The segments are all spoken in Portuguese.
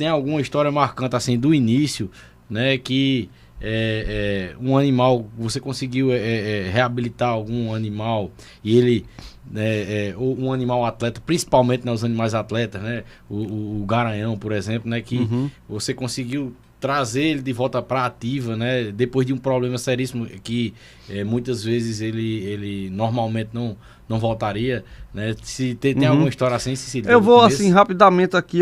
tem alguma história marcante assim do início, né, que um animal, você conseguiu reabilitar algum animal e ele, ou um animal atleta, principalmente, né, os animais atletas, né, o garanhão, por exemplo, né, que você conseguiu trazer ele de volta para a ativa, né, depois de um problema seríssimo que muitas vezes ele normalmente não voltaria, né? Se tem alguma história assim, Cecília? Eu vou assim rapidamente aqui,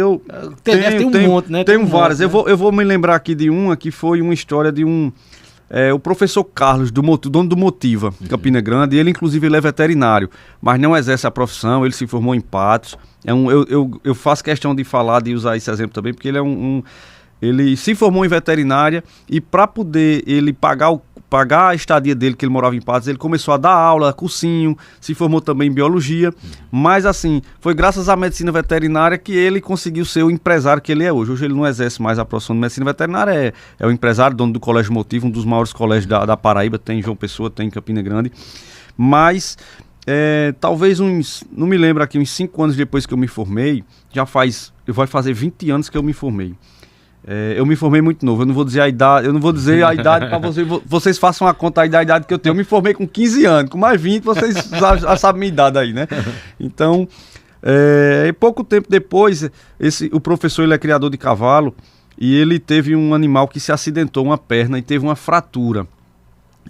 deve ter um monte, né? Tenho várias. Né? Eu vou me lembrar aqui de uma que foi uma história de o professor Carlos, dono do Motiva, Campina Grande. Ele inclusive ele é veterinário, mas não exerce a profissão. Ele se formou em Patos. Eu faço questão de falar, de usar esse exemplo também, porque ele ele se formou em veterinária e para poder ele pagar a estadia dele, que ele morava em Patos, ele começou a dar aula, cursinho, se formou também em biologia, mas assim, foi graças à medicina veterinária que ele conseguiu ser o empresário que ele é hoje. Hoje ele não exerce mais a profissão de medicina veterinária, é o empresário, dono do Colégio Motivo, um dos maiores colégios da Paraíba, tem em João Pessoa, tem em Campina Grande, mas talvez não me lembro aqui, uns 5 anos depois que eu me formei, vai fazer 20 anos que eu me formei. Eu me formei muito novo, eu não vou dizer a idade para vocês façam a conta aí da idade que eu tenho. Eu me formei com 15 anos, com mais 20 vocês já sabem minha idade aí, né? Então, pouco tempo depois, o professor ele é criador de cavalo e ele teve um animal que se acidentou uma perna e teve uma fratura.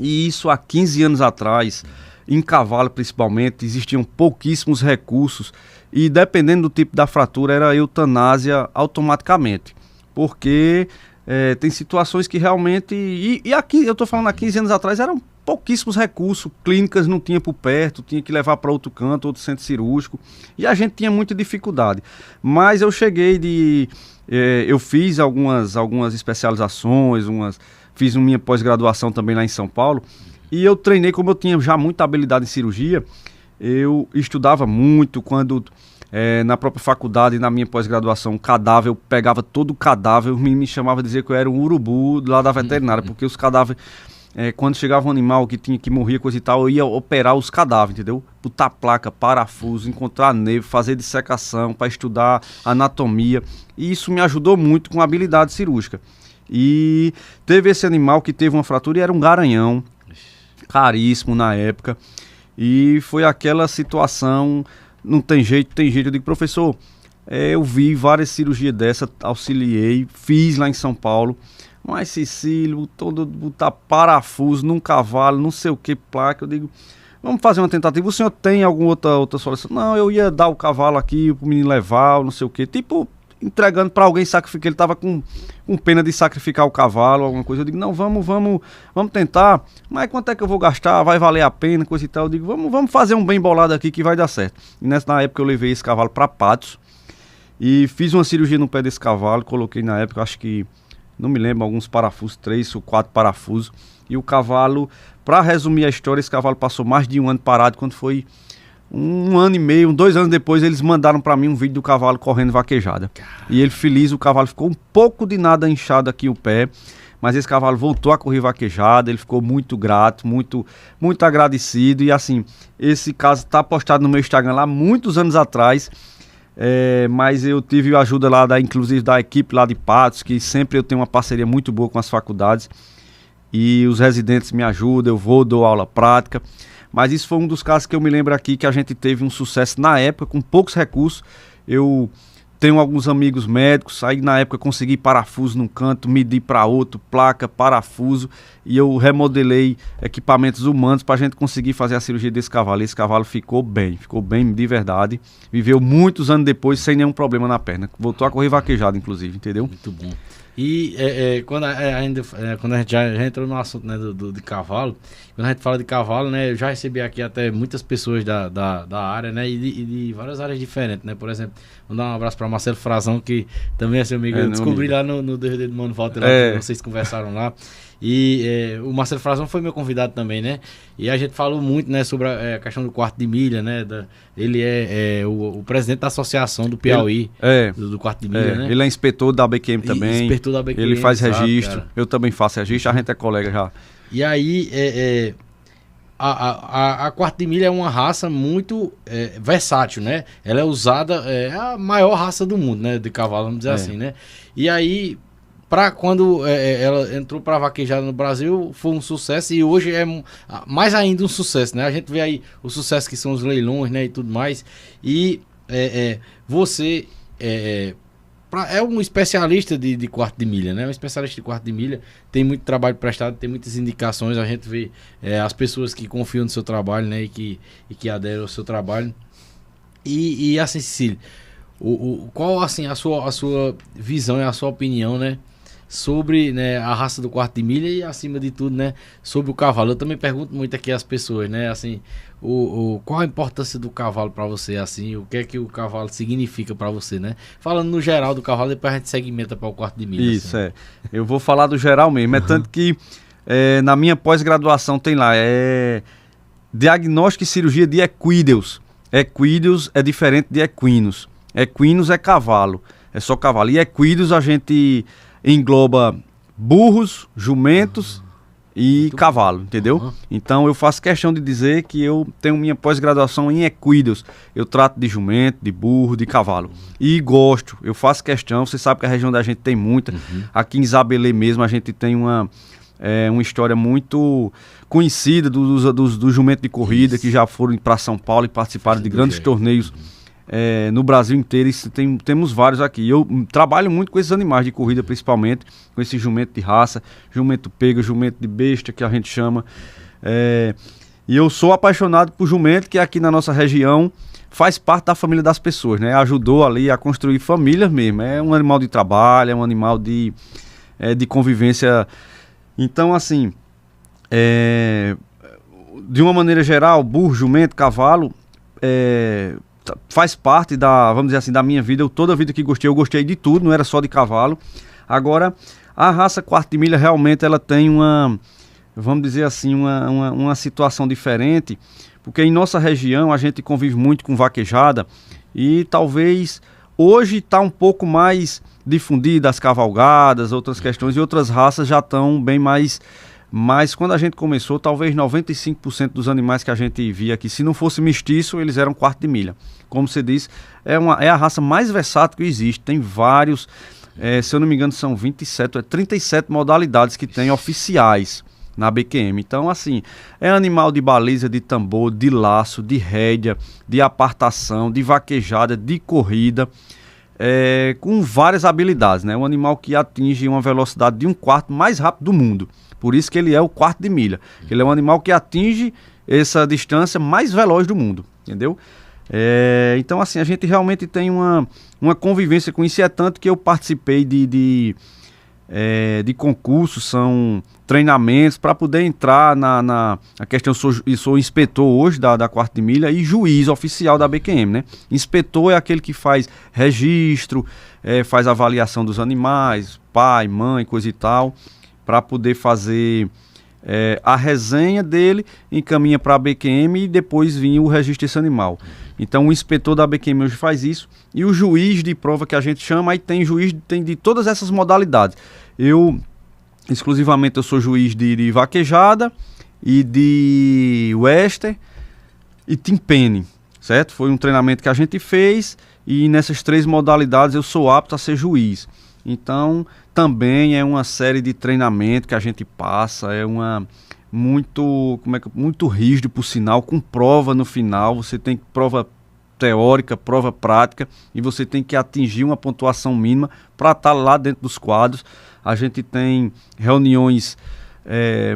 E isso há 15 anos atrás, em cavalo principalmente, existiam pouquíssimos recursos e dependendo do tipo da fratura era eutanásia automaticamente. Porque tem situações que realmente... E aqui, eu estou falando há 15 anos atrás, eram pouquíssimos recursos, clínicas não tinha por perto, tinha que levar para outro canto, outro centro cirúrgico, e a gente tinha muita dificuldade. Mas eu eu fiz algumas especializações, fiz minha pós-graduação também lá em São Paulo, e eu treinei, como eu tinha já muita habilidade em cirurgia, eu estudava muito quando... na própria faculdade, na minha pós-graduação, eu pegava todo o cadáver, me chamava a dizer que eu era um urubu lá da veterinária, porque os cadáveres, quando chegava um animal que morria, coisa e tal, eu ia operar os cadáveres, entendeu? Botar placa, parafuso, encontrar nervo, fazer dissecação, para estudar anatomia, e isso me ajudou muito com a habilidade cirúrgica. E teve esse animal que teve uma fratura e era um garanhão, caríssimo na época, e foi aquela situação... Não tem jeito, eu digo, professor, eu vi várias cirurgias dessa, auxiliei, fiz lá em São Paulo, mas Cecílio, botar parafuso num cavalo, não sei o que, placa, eu digo, vamos fazer uma tentativa, o senhor tem alguma outra solução? Não, eu ia dar o cavalo aqui, pro menino levar, não sei o que, tipo, entregando para alguém sacrificar, ele tava com pena de sacrificar o cavalo, alguma coisa, eu digo, não, vamos tentar, mas quanto é que eu vou gastar, vai valer a pena, coisa e tal, eu digo, vamos fazer um bem bolado aqui que vai dar certo. E na época eu levei esse cavalo para Patos e fiz uma cirurgia no pé desse cavalo, coloquei na época, acho que, não me lembro, alguns parafusos, 3 ou 4 parafusos, e o cavalo, para resumir a história, esse cavalo passou mais de 1 ano parado, quando foi 1 ano e meio, 2 anos depois, eles mandaram para mim um vídeo do cavalo correndo vaquejada. E ele feliz, o cavalo ficou um pouco de nada inchado aqui o pé, mas esse cavalo voltou a correr vaquejada, ele ficou muito grato, muito agradecido. E assim, esse caso está postado no meu Instagram lá muitos anos atrás, mas eu tive a ajuda lá, inclusive da equipe lá de Patos, que sempre eu tenho uma parceria muito boa com as faculdades, e os residentes me ajudam, eu dou aula prática. Mas isso foi um dos casos que eu me lembro aqui que a gente teve um sucesso na época, com poucos recursos. Eu tenho alguns amigos médicos, aí na época consegui parafuso num canto, medi para outro, placa, parafuso, e eu remodelei equipamentos humanos para a gente conseguir fazer a cirurgia desse cavalo. Esse cavalo ficou bem de verdade, viveu muitos anos depois sem nenhum problema na perna, voltou a correr vaquejado inclusive, entendeu? Muito bom. E quando a gente já entrou no assunto, né, de cavalo, quando a gente fala de cavalo, né, eu já recebi aqui até muitas pessoas da área, né, e de várias áreas diferentes, né, por exemplo, vou dar um abraço para Marcelo Frazão, que também é seu amigo, eu descobri lá no DVD do Mano Walter, lá, que vocês conversaram lá. E o Marcelo Frazão foi meu convidado também, né? E a gente falou muito, né, sobre a questão do quarto de milha, né? Ele é o presidente da associação do Piauí, do quarto de milha, né? Ele é inspetor da BQM também. Inspetor da BQM, ele faz exato, registro, cara. eu também faço registro, a gente é colega já. E aí, a quarta de milha é uma raça muito versátil, né? Ela é usada, é a maior raça do mundo, né? De cavalo, vamos dizer assim, né? E aí, quando ela entrou para vaquejada no Brasil, foi um sucesso e hoje é mais ainda um sucesso, né? A gente vê aí o sucesso que são os leilões, né? E tudo mais. E você é um especialista de quarto de milha, né? Um especialista de quarto de milha, tem muito trabalho prestado, tem muitas indicações, a gente vê as pessoas que confiam no seu trabalho, né? E que aderem ao seu trabalho. E assim, Cecília, qual assim, a sua visão e a sua opinião, né? Sobre, né, a raça do quarto de milha e, acima de tudo, né, sobre o cavalo. Eu também pergunto muito aqui às pessoas, né, assim, qual a importância do cavalo para você, assim, o que é que o cavalo significa para você, né? Falando no geral do cavalo, depois a gente segmenta para o quarto de milha. Isso, assim. Eu vou falar do geral mesmo, é tanto que na minha pós-graduação tem lá, diagnóstico e cirurgia de equídeos. Equídeos é diferente de equinos. Equinos é cavalo, é só cavalo. E equídeos a gente engloba burros, jumentos e cavalo, entendeu? Então eu faço questão de dizer que eu tenho minha pós-graduação em equídeos. Eu trato de jumento, de burro, de cavalo. E gosto, eu faço questão, você sabe que a região da gente tem muita. Aqui em Isabelê mesmo a gente tem uma história muito conhecida dos jumentos de corrida. Isso. Que já foram para São Paulo e participaram de grandes torneios no Brasil inteiro. Temos vários aqui. Eu trabalho muito com esses animais de corrida, principalmente com esse jumento de raça, jumento pega, jumento de besta, que a gente chama. E eu sou apaixonado por jumento, que aqui na nossa região faz parte da família das pessoas, né? Ajudou ali a construir famílias mesmo. É um animal de trabalho, é um animal de convivência. Então, assim, de uma maneira geral, burro, jumento, cavalo, faz parte vamos dizer assim, da minha vida. Toda a vida que eu gostei de tudo, não era só de cavalo. Agora, a raça quarto de milha realmente ela tem vamos dizer assim, uma situação diferente, porque em nossa região a gente convive muito com vaquejada e talvez hoje está um pouco mais difundida as cavalgadas, outras questões, e outras raças já estão bem mais. Mas quando a gente começou, talvez 95% dos animais que a gente via aqui, se não fosse mestiço, eles eram quarto de milha. Como você disse, é a raça mais versátil que existe. Tem vários, se eu não me engano, são 37 modalidades que tem oficiais na BQM. Então, assim, é animal de baliza, de tambor, de laço, de rédea, de apartação, de vaquejada, de corrida, com várias habilidades, né? Um animal que atinge uma velocidade de 1/4 mais rápido do mundo. Por isso que ele é o quarto de milha. Ele é um animal que atinge essa distância mais veloz do mundo, entendeu? Então, assim, a gente realmente tem uma convivência com isso. E é tanto que eu participei de concursos, são treinamentos para poder entrar na questão. Eu sou inspetor hoje da quarta de milha e juiz oficial da BQM, né? Inspetor é aquele que faz registro, faz avaliação dos animais, pai, mãe, coisa e tal, para poder fazer a resenha dele, encaminha para a BQM e depois vinha o registro desse animal. Então o inspetor da BQM hoje faz isso, e o juiz de prova que a gente chama, aí tem juiz de todas essas modalidades. Exclusivamente eu sou juiz de vaquejada e de western e timpene, certo? Foi um treinamento que a gente fez e nessas 3 modalidades eu sou apto a ser juiz. Então, também é uma série de treinamento que a gente passa, muito rígido, por sinal, com prova no final. Você tem prova teórica, prova prática, e você tem que atingir uma pontuação mínima para estar lá dentro dos quadros. A gente tem reuniões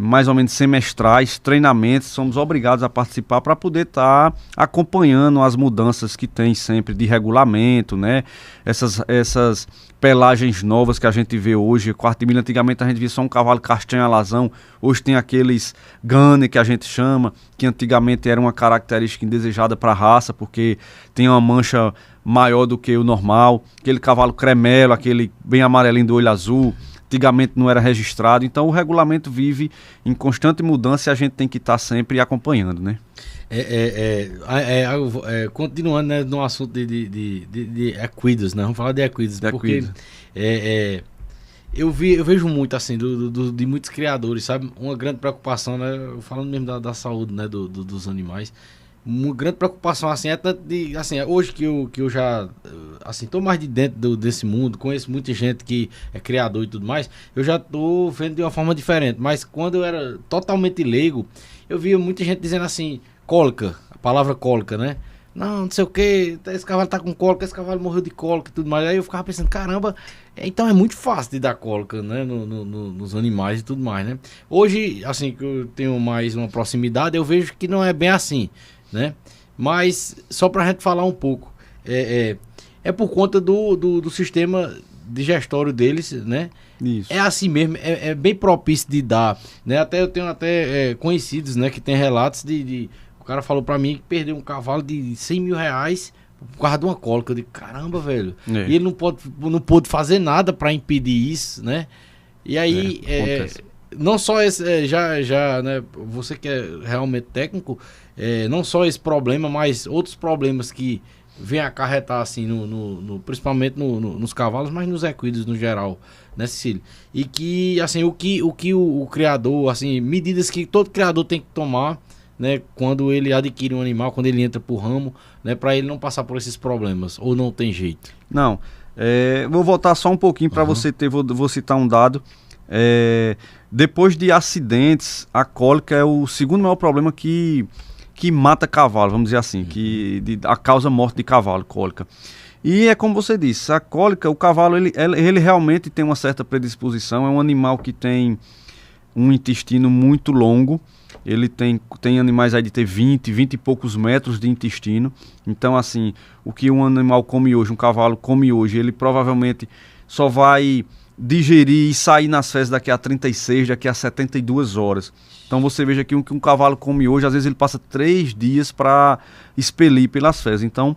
mais ou menos semestrais, treinamentos, somos obrigados a participar para poder estar acompanhando as mudanças que tem sempre de regulamento, né? Essas pelagens novas que a gente vê hoje. Quarto de milha, antigamente a gente via só um cavalo castanho alazão, hoje tem aqueles gunner que a gente chama, que antigamente era uma característica indesejada para a raça, porque tem uma mancha maior do que o normal, aquele cavalo cremelo, aquele bem amarelinho do olho azul, antigamente não era registrado. Então o regulamento vive em constante mudança e a gente tem que estar sempre acompanhando, né? Continuando, né, no assunto de equidos, né? Vamos falar de equidos, porque eu vejo muito, assim, de muitos criadores, sabe? Uma grande preocupação, né? Falando mesmo da saúde, né? Dos animais. Uma grande preocupação, assim, é tanto de... Assim, hoje que eu já, assim, tô mais de dentro desse mundo, conheço muita gente que é criador e tudo mais, eu já tô vendo de uma forma diferente. Mas quando eu era totalmente leigo, eu via muita gente dizendo assim, cólica, a palavra cólica, né? Não sei o que, esse cavalo tá com cólica, esse cavalo morreu de cólica e tudo mais. Aí eu ficava pensando, caramba, então é muito fácil de dar cólica, né, nos animais e tudo mais, né? Hoje, assim, que eu tenho mais uma proximidade, eu vejo que não é bem assim, né? Mas, só pra gente falar um pouco, é por conta do sistema digestório deles, né? Isso. É assim mesmo, é bem propício de dar, né? Eu tenho conhecidos, né, que tem relatos o cara falou pra mim que perdeu um cavalo de 100 mil reais por causa de uma cólica. Eu digo, caramba, velho. E ele não pôde fazer nada pra impedir isso, né? E aí, não só esse, né? Você que é realmente técnico, não só esse problema, mas outros problemas que vem acarretar, assim, principalmente nos cavalos, mas nos equinos no geral, né, Cecília? E que, assim, o que o criador, assim, medidas que todo criador tem que tomar, né, quando ele adquire um animal, quando ele entra pro ramo, né, para ele não passar por esses problemas, ou não tem jeito? Não, vou voltar só um pouquinho para você ter, vou citar um dado. Depois de acidentes, a cólica é o segundo maior problema que mata cavalo, vamos dizer assim, a causa morte de cavalo, cólica. E é como você disse, a cólica, o cavalo, ele realmente tem uma certa predisposição, é um animal que tem um intestino muito longo. Ele tem animais aí de ter 20 e poucos metros de intestino. Então, assim, o que um animal come hoje, um cavalo come hoje, ele provavelmente só vai digerir e sair nas fezes daqui a 36, daqui a 72 horas. Então você veja que o que um cavalo come hoje, às vezes ele passa 3 dias para expelir pelas fezes. Então,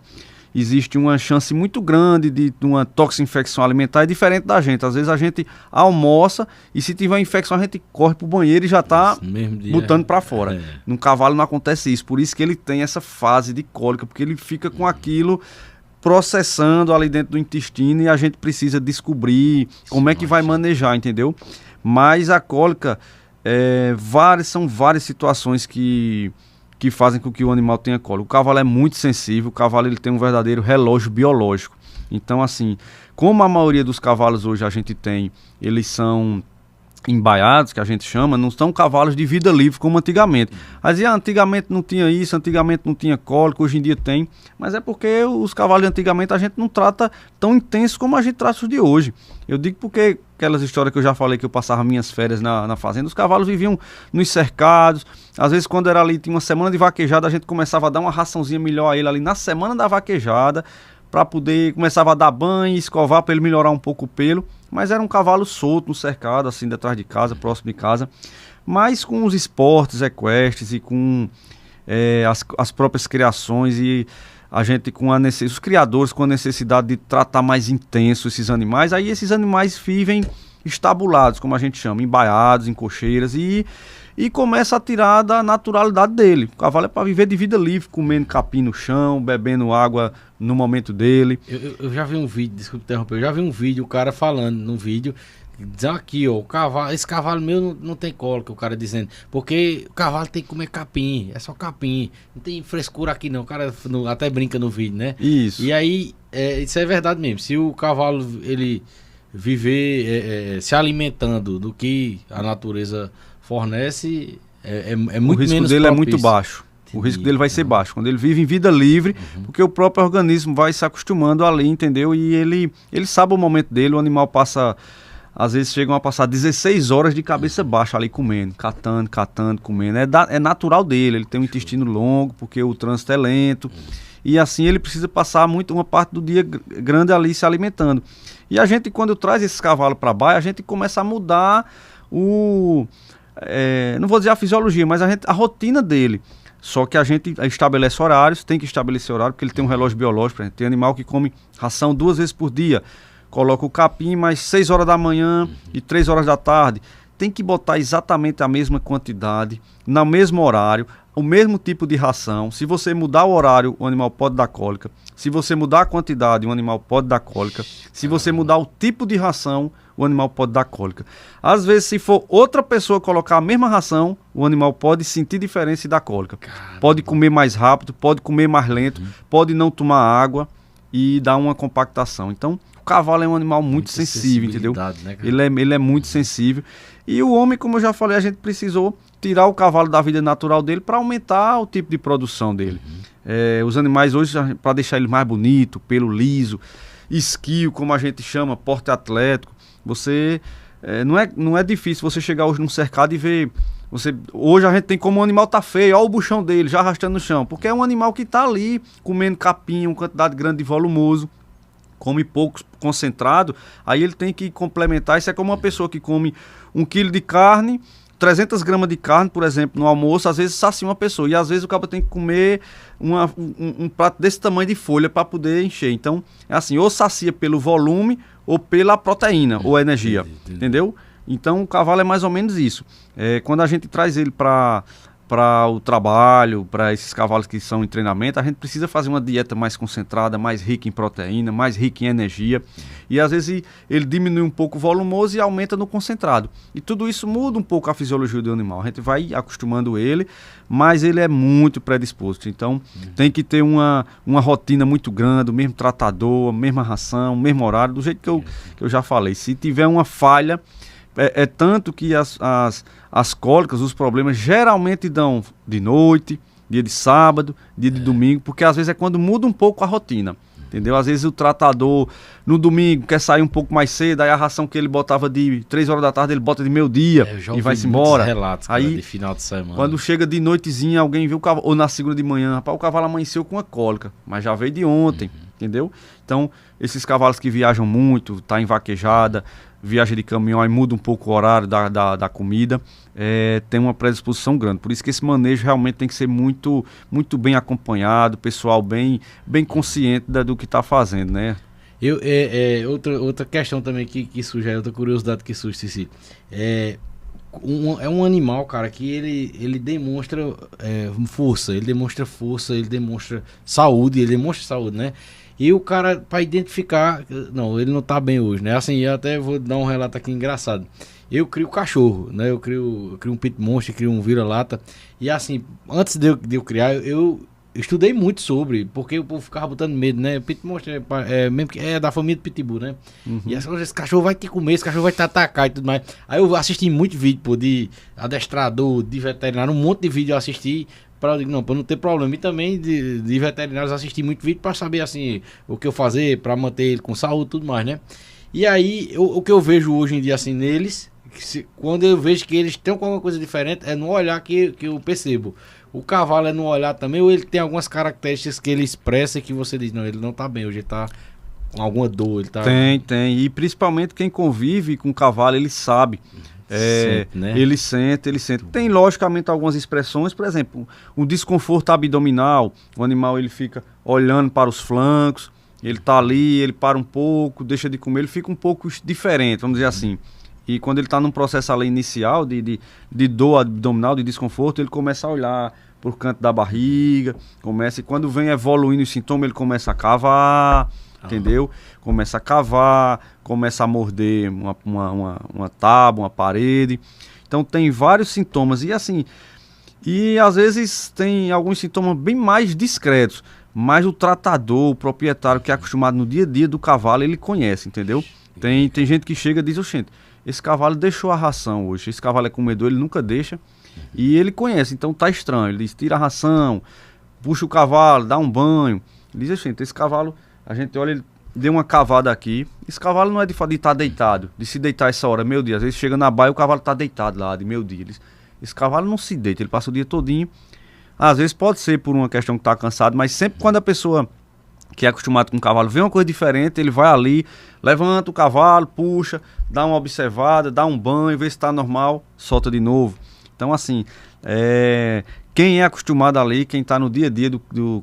existe uma chance muito grande de uma toxinfecção alimentar, é diferente da gente. Às vezes a gente almoça e se tiver infecção a gente corre pro banheiro e já tá botando para fora. No cavalo não acontece isso, por isso que ele tem essa fase de cólica, porque ele fica com aquilo processando ali dentro do intestino e a gente precisa descobrir como é que vai manejar, entendeu? Mas a cólica, são várias situações que fazem com que o animal tenha cólica. O cavalo é muito sensível, o cavalo ele tem um verdadeiro relógio biológico. Então, assim, como a maioria dos cavalos hoje a gente tem, eles são embaiados, que a gente chama, não são cavalos de vida livre como antigamente. Mas antigamente não tinha isso, antigamente não tinha cólica, hoje em dia tem. Mas é porque os cavalos de antigamente a gente não trata tão intenso como a gente trata os de hoje. Eu digo porque aquelas histórias que eu já falei, que eu passava minhas férias na fazenda, os cavalos viviam nos cercados. Às vezes quando era ali, tinha uma semana de vaquejada, a gente começava a dar uma raçãozinha melhor a ele ali na semana da vaquejada, para poder, começava a dar banho e escovar para ele melhorar um pouco o pelo. Mas era um cavalo solto no cercado, assim, detrás de casa, próximo de casa. Mas com os esportes equestres e com as próprias criações e a gente os criadores com a necessidade de tratar mais intenso esses animais, aí esses animais vivem estabulados, como a gente chama, embaiados, em cocheiras e começa a tirar da naturalidade dele. O cavalo é para viver de vida livre, comendo capim no chão, bebendo água no momento dele. Eu já vi um vídeo, desculpa interromper, eu já vi um vídeo, o cara falando num vídeo, dizendo aqui, ó, esse cavalo meu não tem cólica, o cara dizendo, porque o cavalo tem que comer capim, é só capim, não tem frescura aqui não, o cara até brinca no vídeo, né? Isso. E aí, isso é verdade mesmo, se o cavalo, ele viver se alimentando do que a natureza fornece, muito menos o risco dele propício. É muito baixo. O risco dele vai ser baixo. Quando ele vive em vida livre, porque o próprio organismo vai se acostumando ali, entendeu? E ele sabe o momento dele, o animal passa, às vezes chegam a passar 16 horas de cabeça baixa ali comendo, catando, comendo. É natural dele, ele tem um intestino longo, porque o trânsito é lento. E assim ele precisa passar uma parte do dia grande ali se alimentando. E a gente, quando traz esses cavalos para baixo, a gente começa a mudar não vou dizer a fisiologia, mas a rotina dele. Só que a gente estabelece horários, tem que estabelecer horário, porque ele tem um relógio biológico. Tem animal que come ração 2 vezes por dia, coloca o capim mais 6 horas da manhã e 3 horas da tarde. Tem que botar exatamente a mesma quantidade, no mesmo horário, o mesmo tipo de ração. Se você mudar o horário, o animal pode dar cólica. Se você mudar a quantidade, o animal pode dar cólica. Se você mudar o tipo de ração, o animal pode dar cólica. Às vezes, se for outra pessoa colocar a mesma ração, o animal pode sentir diferença e dar cólica. Caramba. Pode comer mais rápido, pode comer mais lento, pode não tomar água e dar uma compactação. Então, o cavalo é um animal muito sensível, entendeu? Né, Ele é muito sensível. E o homem, como eu já falei, a gente precisou tirar o cavalo da vida natural dele para aumentar o tipo de produção dele. Os animais hoje, para deixar ele mais bonito, pelo liso, esquio, como a gente chama, porte atlético, você... não é difícil você chegar hoje num cercado e ver... Hoje a gente tem como o animal tá feio, olha o buchão dele, já arrastando no chão, porque é um animal que tá ali, comendo capim, uma quantidade grande de volumoso, come pouco concentrado, aí ele tem que complementar. Isso é como uma pessoa que come 1 quilo de carne, 300 gramas de carne, por exemplo, no almoço, às vezes sacia uma pessoa, e às vezes o cara tem que comer um prato desse tamanho de folha para poder encher. Então, é assim, ou sacia pelo volume, ou pela proteína, ou energia, entendeu? Então, o cavalo é mais ou menos isso. Quando a gente traz ele para o trabalho, para esses cavalos que são em treinamento, a gente precisa fazer uma dieta mais concentrada, mais rica em proteína, mais rica em energia. E às vezes ele diminui um pouco o volumoso e aumenta no concentrado. E tudo isso muda um pouco a fisiologia do animal. A gente vai acostumando ele, mas ele é muito predisposto. Então tem que ter uma rotina muito grande, o mesmo tratador, a mesma ração, o mesmo horário, do jeito que eu já falei. Se tiver uma falha... tanto que as cólicas, os problemas geralmente dão de noite, dia de sábado, dia de domingo, porque às vezes é quando muda um pouco a rotina, entendeu? Às vezes o tratador no domingo quer sair um pouco mais cedo, aí a ração que ele botava de 3 horas da tarde ele bota de meio-dia e vai-se embora. Relatos, cara, aí de final de semana. Quando chega de noitezinha, alguém viu o cavalo, ou na segunda de manhã, rapaz, o cavalo amanheceu com uma cólica, mas já veio de ontem, entendeu? Então, esses cavalos que viajam muito, tá em vaquejada, viagem de caminhão, aí muda um pouco o horário da comida, tem uma predisposição grande. Por isso que esse manejo realmente tem que ser muito, muito bem acompanhado, pessoal bem consciente do que está fazendo, né? Outra questão também que surge, outra curiosidade que surge, Cici, é um animal, cara, que ele demonstra força, ele demonstra saúde, né? E o cara, pra identificar, não, ele não tá bem hoje, né? Assim, eu até vou dar um relato aqui engraçado. Eu crio cachorro, né? Eu crio um pit monster, crio um vira-lata. E assim, antes de eu criar, eu estudei muito sobre, porque o povo ficava botando medo, né? O pit monster mesmo que é da família do pitbull, né? E esse cachorro vai te comer, esse cachorro vai te atacar e tudo mais. Aí eu assisti muito vídeo, pô, de adestrador, de veterinário, um monte de vídeo eu assisti para não ter problema. E também de veterinários assisti muito vídeo para saber assim o que eu fazer para manter ele com saúde e tudo mais, né? E aí o que eu vejo hoje em dia assim neles, quando eu vejo que eles estão com alguma coisa diferente, é no olhar que eu percebo. O cavalo é no olhar também, ou ele tem algumas características que ele expressa que você diz, não, ele não tá bem, hoje ele tá com alguma dor, ele tá... Tem, e principalmente quem convive com o cavalo, ele sabe. Sente, né? Ele sente. Tem logicamente algumas expressões, por exemplo, um desconforto abdominal, o animal ele fica olhando para os flancos, ele tá ali, ele para um pouco, deixa de comer, ele fica um pouco diferente, vamos dizer assim. E quando ele está num processo ali inicial de dor abdominal, de desconforto, ele começa a olhar por canto da barriga, e quando vem evoluindo o sintoma, ele começa a cavar, entendeu? Começa a cavar, começa a morder uma tábua, uma parede. Então tem vários sintomas. E assim, às vezes tem alguns sintomas bem mais discretos, mas o tratador, o proprietário que é acostumado no dia a dia do cavalo, ele conhece, entendeu? Tem gente que chega e diz, gente, esse cavalo deixou a ração hoje, esse cavalo é comedor, ele nunca deixa, e ele conhece, então tá estranho. Ele diz, tira a ração, puxa o cavalo, dá um banho. Ele diz, gente, esse cavalo, a gente olha, ele deu uma cavada aqui, esse cavalo não é de estar deitado, de se deitar essa hora, meu dia, às vezes chega na baia e o cavalo tá deitado lá, de meu dia. Esse cavalo não se deita, ele passa o dia todinho, às vezes pode ser por uma questão que tá cansado, mas sempre quando a pessoa que é acostumado com o cavalo vê uma coisa diferente, ele vai ali, levanta o cavalo, puxa, dá uma observada, dá um banho, vê se está normal, solta de novo. Então assim, quem é acostumado ali, quem está no dia a dia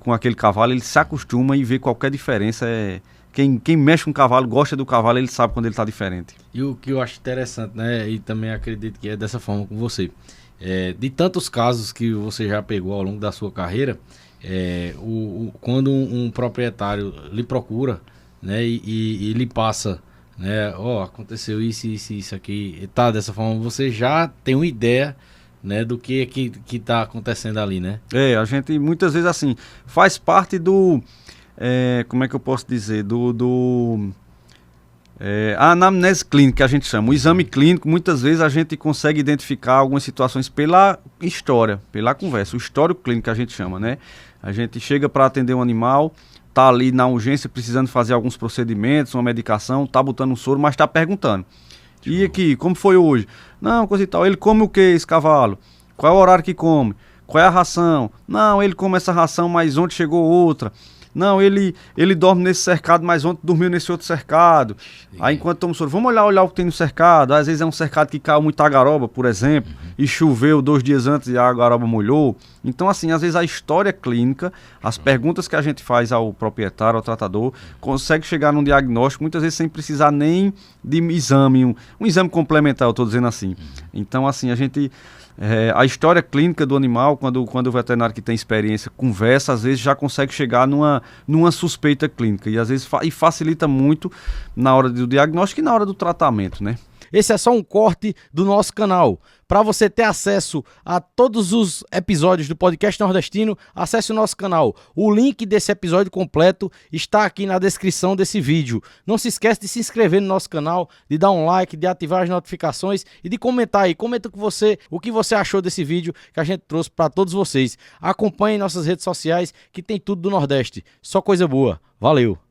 com aquele cavalo, ele se acostuma e vê qualquer diferença. Quem mexe com o cavalo, gosta do cavalo, ele sabe quando ele está diferente. E o que eu acho interessante, né, e também acredito que é dessa forma com você, de tantos casos que você já pegou ao longo da sua carreira, quando um proprietário lhe procura, né, e lhe passa né? Ó, aconteceu isso aqui, tá dessa forma, você já tem uma ideia, né, do que tá acontecendo ali, né? A gente muitas vezes assim, faz parte do, como é que eu posso dizer, a anamnese clínica que a gente chama. O exame clínico, muitas vezes a gente consegue identificar algumas situações pela história, pela conversa. O histórico clínico que a gente chama, né? A gente chega para atender um animal, tá ali na urgência precisando fazer alguns procedimentos, uma medicação, tá botando um soro, mas tá perguntando. E aqui, como foi hoje? Não, coisa e tal. Ele come o que esse cavalo? Qual é o horário que come? Qual é a ração? Não, ele come essa ração, mas ontem chegou outra. Não, ele dorme nesse cercado, mas ontem dormiu nesse outro cercado. Sim. Aí enquanto toma soro, vamos olhar o que tem no cercado. Às vezes é um cercado que caiu muita garoba, por exemplo, e choveu 2 dias antes e a garoba molhou. Então, assim, às vezes a história clínica, as perguntas que a gente faz ao proprietário, ao tratador, consegue chegar num diagnóstico, muitas vezes sem precisar nem de exame, um exame complementar, eu estou dizendo assim. Então, assim, a gente... a história clínica do animal, quando o veterinário que tem experiência conversa, às vezes já consegue chegar numa suspeita clínica e às vezes facilita muito na hora do diagnóstico e na hora do tratamento, né? Esse é só um corte do nosso canal. Para você ter acesso a todos os episódios do Podcast Nordestino, acesse o nosso canal. O link desse episódio completo está aqui na descrição desse vídeo. Não se esqueça de se inscrever no nosso canal, de dar um like, de ativar as notificações e de comentar aí. Comenta com você o que você achou desse vídeo que a gente trouxe para todos vocês. Acompanhe nossas redes sociais que tem tudo do Nordeste. Só coisa boa. Valeu!